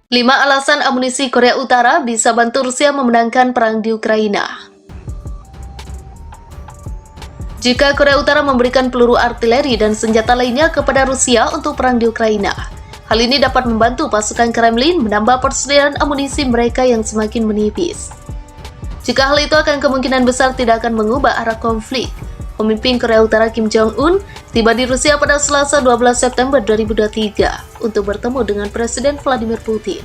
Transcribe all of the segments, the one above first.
5 alasan amunisi Korea Utara bisa bantu Rusia memenangkan perang di Ukraina. Jika Korea Utara memberikan peluru artileri dan senjata lainnya kepada Rusia untuk perang di Ukraina, hal ini dapat membantu pasukan Kremlin menambah persediaan amunisi mereka yang semakin menipis. Jika hal itu akan kemungkinan besar tidak akan mengubah arah konflik. Pemimpin Korea Utara Kim Jong-un tiba di Rusia pada Selasa 12 September 2023 untuk bertemu dengan Presiden Vladimir Putin,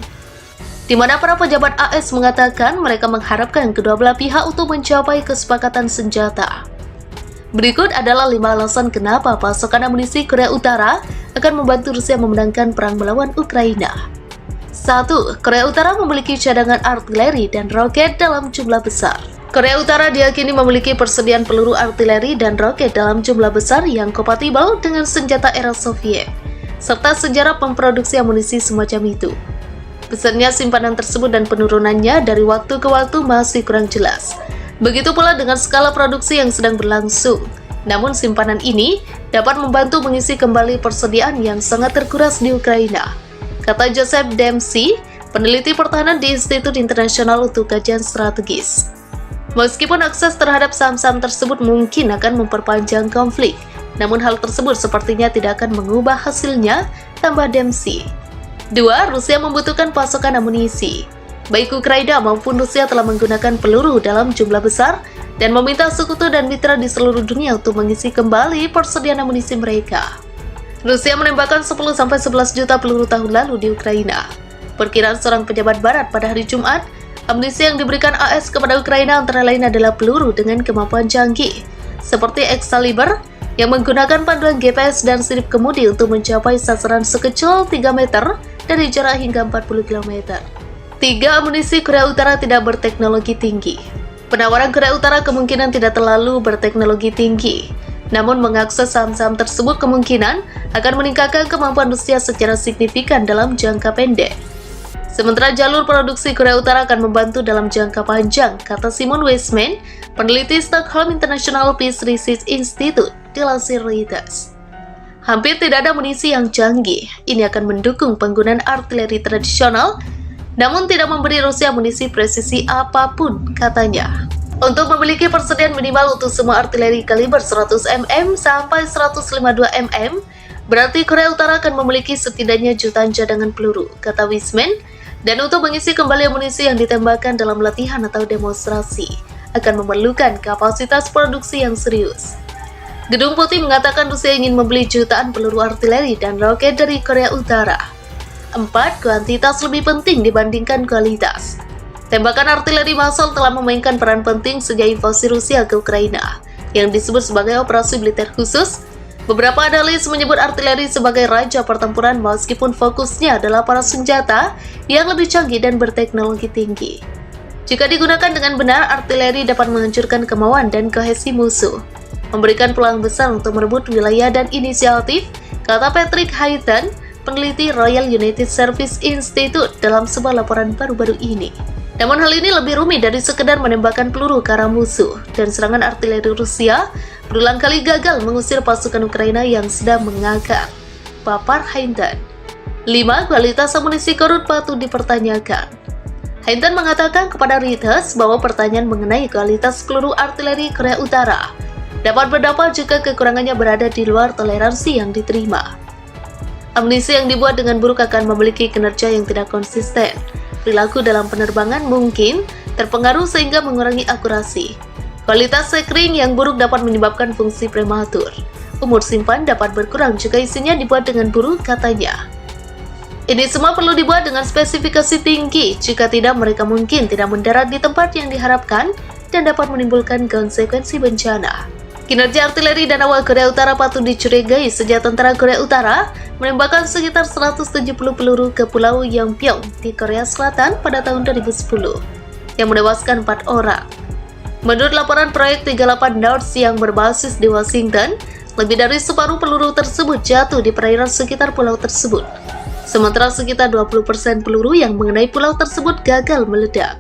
di mana para pejabat AS mengatakan mereka mengharapkan kedua belah pihak untuk mencapai kesepakatan senjata. Berikut adalah 5 alasan kenapa pasokan amunisi Korea Utara akan membantu Rusia memenangkan perang melawan Ukraina. 1. Korea Utara memiliki cadangan artileri dan roket dalam jumlah besar. Korea Utara diyakini memiliki persediaan peluru artileri dan roket dalam jumlah besar yang kompatibel dengan senjata era Soviet, serta sejarah memproduksi amunisi semacam itu. Besarnya simpanan tersebut dan penurunannya dari waktu ke waktu masih kurang jelas. Begitu pula dengan skala produksi yang sedang berlangsung. Namun simpanan ini dapat membantu mengisi kembali persediaan yang sangat terkuras di Ukraina, kata Joseph Dempsey, peneliti pertahanan di Institut Internasional untuk Kajian Strategis. Meskipun akses terhadap saham-saham tersebut mungkin akan memperpanjang konflik, namun hal tersebut sepertinya tidak akan mengubah hasilnya, tambah Dempsey. 2. Rusia membutuhkan pasokan amunisi. Baik Ukraina maupun Rusia telah menggunakan peluru dalam jumlah besar dan meminta sekutu dan mitra di seluruh dunia untuk mengisi kembali persediaan amunisi mereka. Rusia menembakkan 10-11 juta peluru tahun lalu di Ukraina. Perkiraan seorang pejabat barat pada hari Jumat, amunisi yang diberikan AS kepada Ukraina antara lain adalah peluru dengan kemampuan canggih, seperti Excalibur, yang menggunakan panduan GPS dan sirip kemudi untuk mencapai sasaran sekecil 3 meter dari jarak hingga 40 km. 3. Amunisi Korea Utara tidak berteknologi tinggi. Penawaran Korea Utara kemungkinan tidak terlalu berteknologi tinggi, namun mengakses saham-saham tersebut kemungkinan akan meningkatkan kemampuan Rusia secara signifikan dalam jangka pendek. Sementara jalur produksi Korea Utara akan membantu dalam jangka panjang, kata Simon Weisman, peneliti Stockholm International Peace Research Institute, dilansir Reuters. Hampir tidak ada amunisi yang canggih. Ini akan mendukung penggunaan artileri tradisional, namun tidak memberi Rusia amunisi presisi apapun, katanya. Untuk memiliki persediaan minimal untuk semua artileri kaliber 100 mm sampai 152 mm, berarti Korea Utara akan memiliki setidaknya jutaan cadangan peluru, kata Weisman. Dan untuk mengisi kembali amunisi yang ditembakkan dalam latihan atau demonstrasi, akan memerlukan kapasitas produksi yang serius. Gedung Putih mengatakan Rusia ingin membeli jutaan peluru artileri dan roket dari Korea Utara. 4. Kuantitas lebih penting dibandingkan kualitas. Tembakan artileri massal telah memainkan peran penting sejak invasi Rusia ke Ukraina, yang disebut sebagai operasi militer khusus. Beberapa analis menyebut artileri sebagai raja pertempuran meskipun fokusnya adalah para senjata yang lebih canggih dan berteknologi tinggi. Jika digunakan dengan benar, artileri dapat menghancurkan kemauan dan kohesi musuh, memberikan peluang besar untuk merebut wilayah dan inisiatif, kata Patrick Hayton, peneliti Royal United Service Institute dalam sebuah laporan baru-baru ini. Namun hal ini lebih rumit dari sekedar menembakkan peluru ke arah musuh, dan serangan artileri Rusia berulang kali gagal mengusir pasukan Ukraina yang sedang mengakar, papar Hayton. 5. Kualitas amunisi korut patut dipertanyakan. Hayton mengatakan kepada Reuters bahwa pertanyaan mengenai kualitas peluru artileri Korea Utara dapat berdampak jika kekurangannya berada di luar toleransi yang diterima. Amunisi yang dibuat dengan buruk akan memiliki kinerja yang tidak konsisten. Perilaku dalam penerbangan mungkin terpengaruh sehingga mengurangi akurasi. Kualitas sekring yang buruk dapat menyebabkan fungsi prematur. Umur simpan dapat berkurang jika isinya dibuat dengan buruk, katanya. Ini semua perlu dibuat dengan spesifikasi tinggi, jika tidak mereka mungkin tidak mendarat di tempat yang diharapkan dan dapat menimbulkan konsekuensi bencana. Kinerja artileri dan awal Korea Utara patut dicurigai sejak tentara Korea Utara menembakkan sekitar 170 peluru ke Pulau Yeonpyeong di Korea Selatan pada tahun 2010, yang menewaskan 4 orang. Menurut laporan proyek 38 North yang berbasis di Washington, lebih dari separuh peluru tersebut jatuh di perairan sekitar pulau tersebut. Sementara sekitar 20% peluru yang mengenai pulau tersebut gagal meledak.